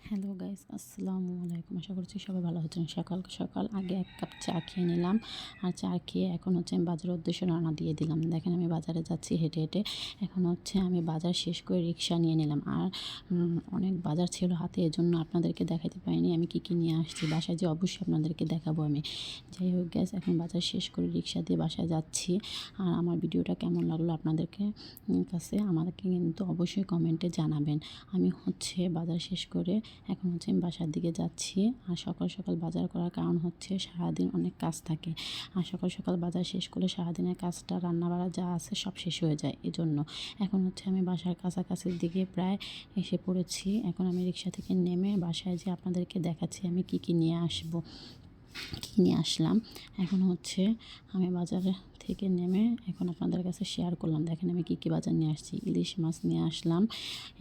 Hello guys, আসসালামু আলাইকুম। আশা করছি সবাই ভালো আছেন। সকাল সকাল আগে এক কাপ চা খেয়ে নিলাম। আর চা খেয়ে এখন আমি বাজারের উদ্দেশ্যে রওনা দিয়ে দিলাম। দেখেন আমি বাজারে যাচ্ছি হেঁটে হেঁটে। এখন আমি বাজার শেষ করে রিক্সা নিয়ে নিলাম। আর অনেক বাজার ছিল হাতে, এজন্য আপনাদেরকে দেখাতে পারিনি আমি কী কী নিয়ে আসছি। বাসায় যে অবশ্যই আপনাদেরকে দেখাবো আমি। যাই হোক গ্যাস, এখন বাজার শেষ করে রিক্সা দিয়ে বাসায় যাচ্ছি। আর আমার ভিডিওটা কেমন লাগলো আপনাদেরকে কাছে আমাকে কিন্তু অবশ্যই কমেন্টে জানাবেন। আমি বাজার শেষ করে এখন আমি বাসার দিকে যাচ্ছি। আর সকাল সকাল বাজার করার কারণ সারাদিন অনেক কাজ থাকে। আর সকাল সকাল বাজার শেষ করলে সারাদিনের কাজটা রান্নাবাড়া যা আছে সব শেষ হয়ে যায়। এজন্য এখন আমি বাসার কাছাকাছির দিকে প্রায় এসে পড়েছি। এখন আমি রিক্সা থেকে নেমে বাসায় যেয়ে আপনাদেরকে দেখাচ্ছি আমি কী কী নিয়ে আসলাম। এখন আমি বাজারে থেকে নেমে এখন আপনাদের কাছে শেয়ার করলাম। দেখেন আমি কী কী বাজার নিয়ে আসছি। ইলিশ মাছ নিয়ে আসলাম।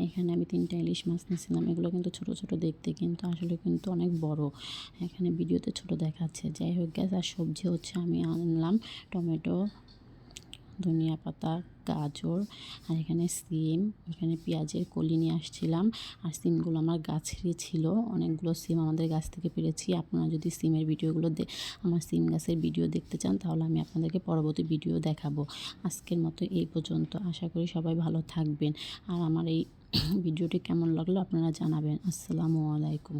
এখানে আমি 3টা ইলিশ মাছ নিয়েছিলাম। এগুলো কিন্তু ছোট ছোট দেখতে, কিন্তু আসলে কিন্তু অনেক বড়। এখানে ভিডিওতে ছোট দেখাচ্ছে। যাই হোক গ্যাস, আর সবজি আমি আনলাম টমেটো, ধনিয়া পাতা, গাজর, আর এখানে সিম, এখানে পেঁয়াজের কলি নিয়ে আসছিলাম। আর সিমগুলো আমার গাছেরই ছিল। অনেকগুলো সিম আমাদের গাছ থেকে পেরেছি। আপনারা যদি সিমের ভিডিওগুলো আমার সিম গাছের ভিডিও দেখতে চান তাহলে আমি আপনাদেরকে পরবর্তী ভিডিও দেখাবো। আজকের মতো এই পর্যন্ত। আশা করি সবাই ভালো থাকবেন। আর আমার এই ভিডিওটি কেমন লাগলো আপনারা জানাবেন। আসসালামু আলাইকুম।